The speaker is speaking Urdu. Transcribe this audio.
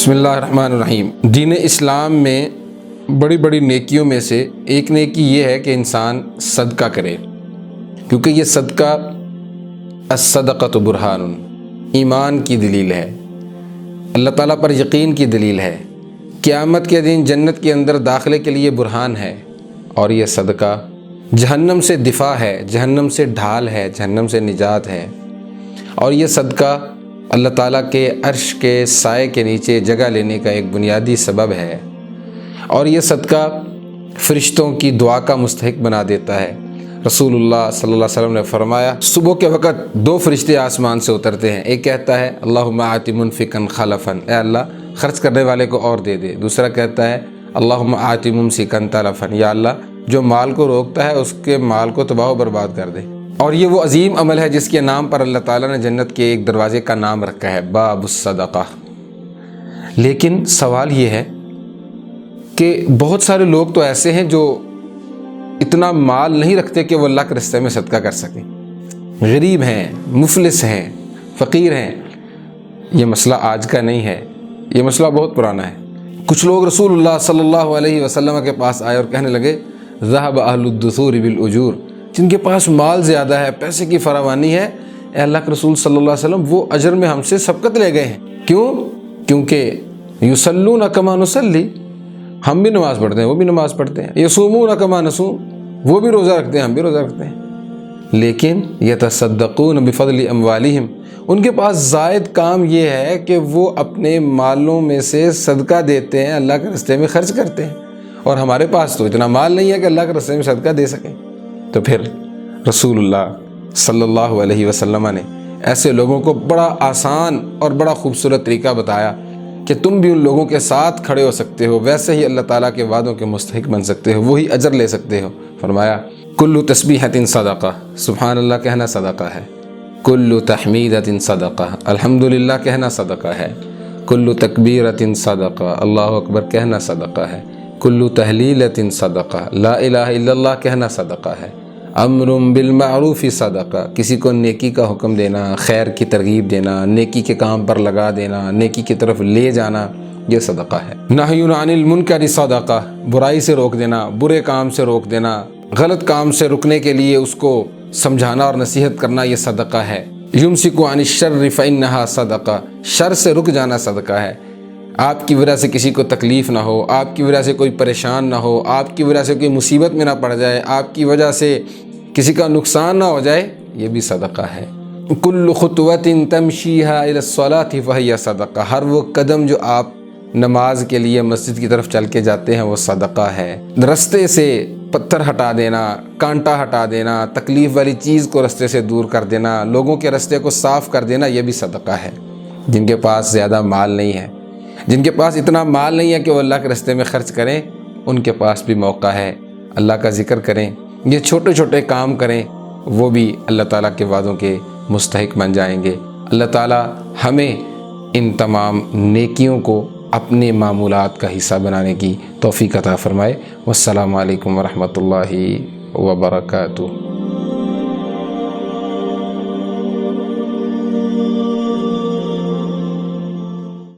بسم اللہ الرحمن الرحیم۔ دین اسلام میں بڑی بڑی نیکیوں میں سے ایک نیکی یہ ہے کہ انسان صدقہ کرے، کیونکہ یہ صدقہ الصدقۃ برہان، ایمان کی دلیل ہے، اللہ تعالیٰ پر یقین کی دلیل ہے، قیامت کے دن جنت کے اندر داخلے کے لیے برہان ہے، اور یہ صدقہ جہنم سے دفاع ہے، جہنم سے ڈھال ہے، جہنم سے نجات ہے، اور یہ صدقہ اللہ تعالیٰ کے عرش کے سائے کے نیچے جگہ لینے کا ایک بنیادی سبب ہے، اور یہ صدقہ فرشتوں کی دعا کا مستحق بنا دیتا ہے۔ رسول اللہ صلی اللہ علیہ وسلم نے فرمایا، صبح کے وقت دو فرشتے آسمان سے اترتے ہیں، ایک کہتا ہے اللہم آت منفقا خلفا، اے اللہ خرچ کرنے والے کو اور دے دے، دوسرا کہتا ہے اللہم آت ممسکا تلفا، یا اللہ جو مال کو روکتا ہے اس کے مال کو تباہ و برباد کر دے۔ اور یہ وہ عظیم عمل ہے جس کے نام پر اللہ تعالیٰ نے جنت کے ایک دروازے کا نام رکھا ہے، باب الصدقہ۔ لیکن سوال یہ ہے کہ بہت سارے لوگ تو ایسے ہیں جو اتنا مال نہیں رکھتے کہ وہ اللہ کے راستے میں صدقہ کر سکیں، غریب ہیں، مفلس ہیں، فقیر ہیں۔ یہ مسئلہ آج کا نہیں ہے، یہ مسئلہ بہت پرانا ہے۔ کچھ لوگ رسول اللہ صلی اللہ علیہ وسلم کے پاس آئے اور کہنے لگے ذهب اہل الدثور بالاجور، جن کے پاس مال زیادہ ہے، پیسے کی فراوانی ہے، اے اللہ کے رسول صلی اللہ علیہ وسلم وہ اجر میں ہم سے سبقت لے گئے ہیں۔ کیوں؟ کیونکہ یصلون کما نصلی، ہم بھی نماز پڑھتے ہیں، وہ بھی نماز پڑھتے ہیں، یصومون کما نصوم، وہ بھی روزہ رکھتے ہیں، ہم بھی روزہ رکھتے ہیں، لیکن یتصدقون بفضل اموالہم، ان کے پاس زائد کام یہ ہے کہ وہ اپنے مالوں میں سے صدقہ دیتے ہیں، اللہ کے راستے میں خرچ کرتے ہیں، اور ہمارے پاس تو اتنا مال نہیں ہے کہ اللہ کے راستے میں صدقہ دے سکیں۔ تو پھر رسول اللہ صلی اللہ علیہ وسلم نے ایسے لوگوں کو بڑا آسان اور بڑا خوبصورت طریقہ بتایا کہ تم بھی ان لوگوں کے ساتھ کھڑے ہو سکتے ہو، ویسے ہی اللہ تعالیٰ کے وعدوں کے مستحق بن سکتے ہو، وہی اجر لے سکتے ہو۔ فرمایا کل تسبیحۃ صدقہ، سبحان اللہ کہنا صدقہ ہے، کل تحمیدۃ صدقہ، الحمدللہ کہنا صدقہ ہے، کل تکبیرۃ صدقہ، اللہ اکبر کہنا صدقہ ہے، کل تحلیلۃ صدقہ، لا الہ الا اللہ کہنا صدقہ ہے، امر بالمعروف صدقہ، کسی کو نیکی کا حکم دینا، خیر کی ترغیب دینا، نیکی کے کام پر لگا دینا، نیکی کی طرف لے جانا، یہ صدقہ ہے۔ نہی عن المنکر صدقہ، برائی سے روک دینا، برے کام سے روک دینا، غلط کام سے رکنے کے لیے اس کو سمجھانا اور نصیحت کرنا، یہ صدقہ ہے۔ یمسک عن الشر فانھا صدقہ، شر سے رک جانا صدقہ ہے۔ آپ کی وجہ سے کسی کو تکلیف نہ ہو، آپ کی وجہ سے کوئی پریشان نہ ہو، آپ کی وجہ سے کوئی مصیبت میں نہ پڑ جائے، آپ کی وجہ سے کسی کا نقصان نہ ہو جائے، یہ بھی صدقہ ہے۔ کل خطوۃ تمشیھا الی الصلاۃ فہی صدقہ، ہر وہ قدم جو آپ نماز کے لیے مسجد کی طرف چل کے جاتے ہیں وہ صدقہ ہے۔ رستے سے پتھر ہٹا دینا، کانٹا ہٹا دینا، تکلیف والی چیز کو رستے سے دور کر دینا، لوگوں کے رستے کو صاف کر دینا، یہ بھی صدقہ ہے۔ جن کے پاس زیادہ مال نہیں ہے، جن کے پاس اتنا مال نہیں ہے کہ وہ اللہ کے راستے میں خرچ کریں، ان کے پاس بھی موقع ہے، اللہ کا ذکر کریں، یہ چھوٹے چھوٹے کام کریں، وہ بھی اللہ تعالیٰ کے وعدوں کے مستحق بن جائیں گے۔ اللہ تعالیٰ ہمیں ان تمام نیکیوں کو اپنے معمولات کا حصہ بنانے کی توفیق عطا فرمائے۔ والسلام علیکم ورحمۃ اللہ وبرکاتہ۔